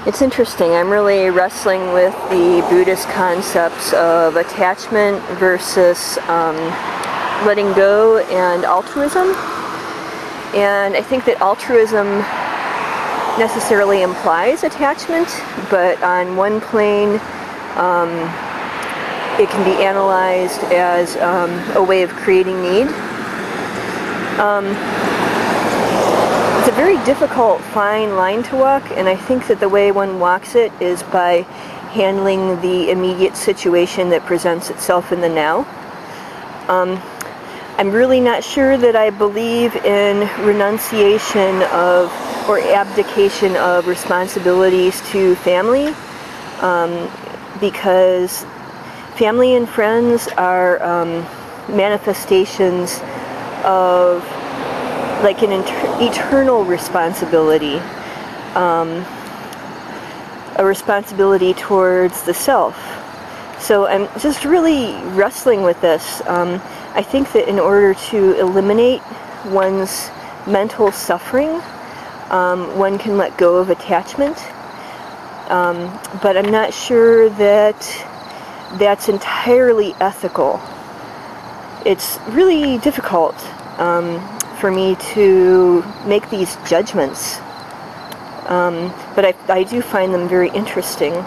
It's interesting. I'm really wrestling with the Buddhist concepts of attachment versus letting go and altruism. And I think that altruism necessarily implies attachment, but on one plane it can be analyzed as a way of creating need. It's a very difficult, fine line to walk, and I think that the way one walks it is by handling the immediate situation that presents itself in the now. I'm really not sure that I believe in renunciation of or abdication of responsibilities to family, because family and friends are manifestations of like an eternal responsibility, a responsibility towards the self. So I'm just really wrestling with this. I think that in order to eliminate one's mental suffering, one can let go of attachment, but I'm not sure that that's entirely ethical. It's really difficult for me to make these judgments, but I do find them very interesting.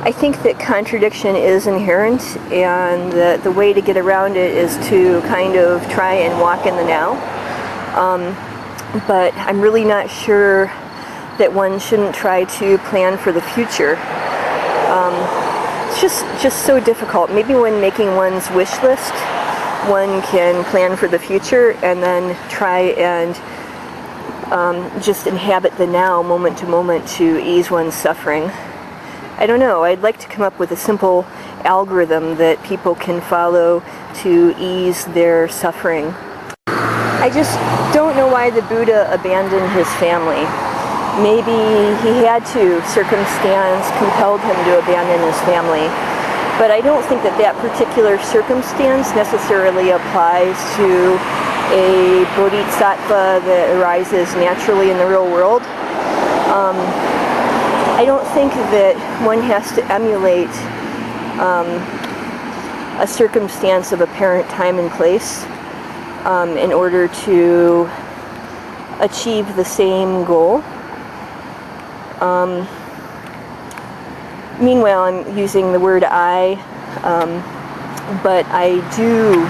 I think that contradiction is inherent, and the way to get around it is to kind of try and walk in the now. But I'm really not sure that one shouldn't try to plan for the future. It's just so difficult. Maybe when making one's wish list, one can plan for the future and then try and just inhabit the now, moment to moment, to ease one's suffering. I don't know. I'd like to come up with a simple algorithm that people can follow to ease their suffering. I just don't know why the Buddha abandoned his family. Maybe he had to. Circumstance compelled him to abandon his family. But I don't think that that particular circumstance necessarily applies to a bodhisattva that arises naturally in the real world. I don't think that one has to emulate a circumstance of apparent time and place in order to achieve the same goal. Meanwhile, I'm using the word I, but I do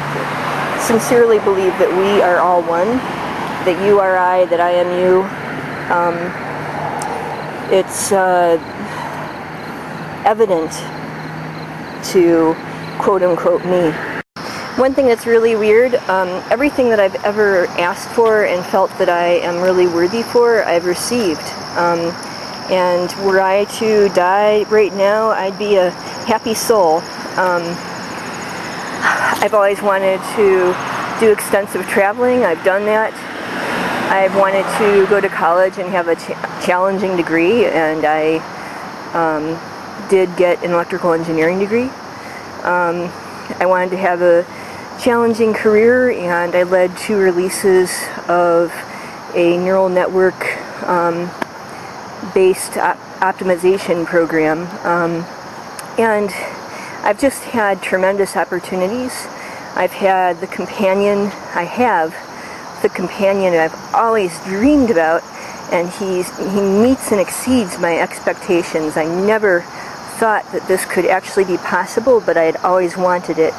sincerely believe that we are all one, that you are I, that I am you. It's evident to quote-unquote me. One thing that's really weird, everything that I've ever asked for and felt that I am really worthy for, I've received. And were I to die right now, I'd be a happy soul. I've always wanted to do extensive traveling. I've done that. I've wanted to go to college and have a challenging degree, and I did get an electrical engineering degree. I wanted to have a challenging career, and I led 2 releases of a neural network based optimization program, and I've just had tremendous opportunities. I've had the companion I've always dreamed about, and he meets and exceeds my expectations. I never thought that this could actually be possible, but I had always wanted it,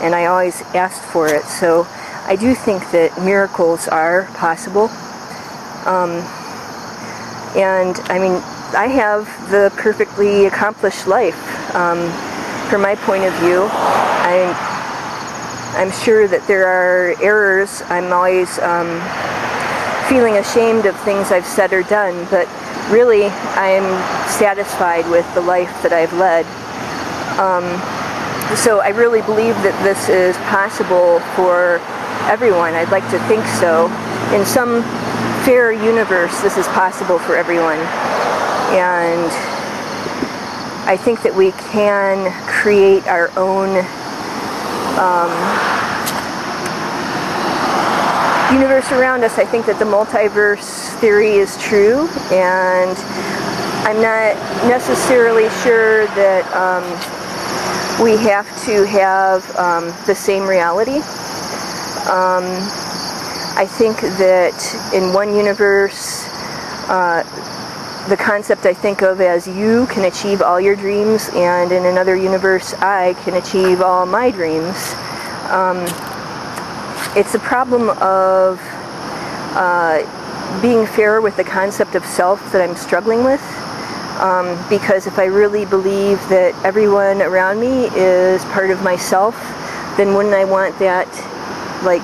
and I always asked for it. So I do think that miracles are possible. And I mean, I have the perfectly accomplished life. From my point of view, I'm sure that there are errors. I'm always feeling ashamed of things I've said or done, but really I'm satisfied with the life that I've led. So I really believe that this is possible for everyone. I'd like to think so. In some fair universe, this is possible for everyone. And I think that we can create our own universe around us. I think that the multiverse theory is true, and I'm not necessarily sure that we have to have the same reality. I think that in one universe, the concept I think of as you can achieve all your dreams, and in another universe I can achieve all my dreams. It's a problem of being fair with the concept of self that I'm struggling with, because if I really believe that everyone around me is part of myself, then wouldn't I want that, like,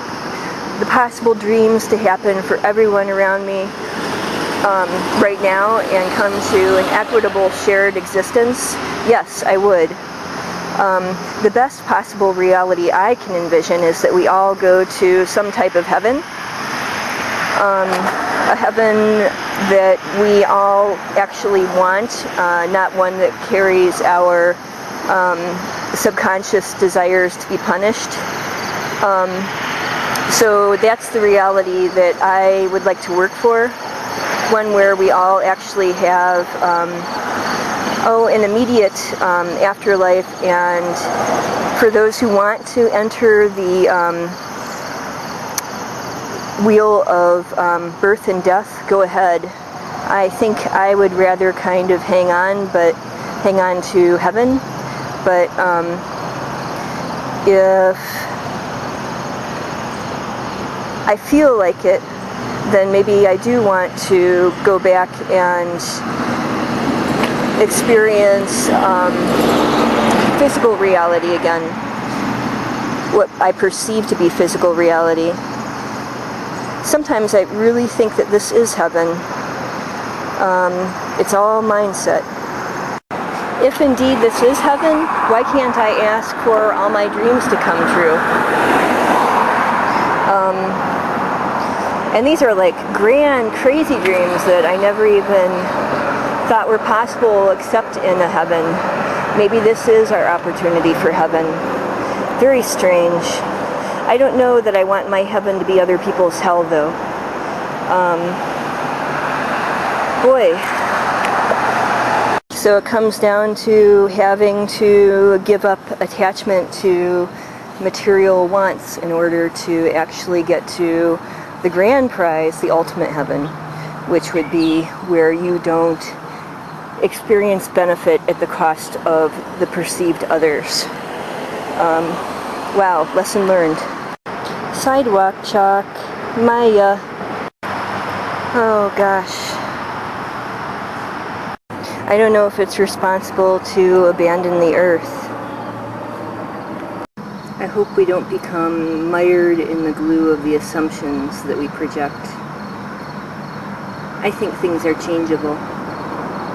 the possible dreams to happen for everyone around me right now and come to an equitable shared existence? Yes, I would. The best possible reality I can envision is that we all go to some type of heaven, a heaven that we all actually want, not one that carries our subconscious desires to be punished. So that's the reality that I would like to work for. One where we all actually have an immediate afterlife, and for those who want to enter the wheel of birth and death, go ahead. I think I would rather kind of hang on to heaven, but if I feel like it, then maybe I do want to go back and experience physical reality again, what I perceive to be physical reality. Sometimes I really think that this is heaven. It's all mindset. If indeed this is heaven, why can't I ask for all my dreams to come true? And these are like grand, crazy dreams that I never even thought were possible except in a heaven. Maybe this is our opportunity for heaven. Very strange. I don't know that I want my heaven to be other people's hell, though. Boy. So it comes down to having to give up attachment to material wants in order to actually get to the grand prize, the ultimate heaven, which would be where you don't experience benefit at the cost of the perceived others. Wow, lesson learned. Sidewalk chalk, Maya. Oh gosh. I don't know if it's responsible to abandon the earth. I hope we don't become mired in the glue of the assumptions that we project. I think things are changeable.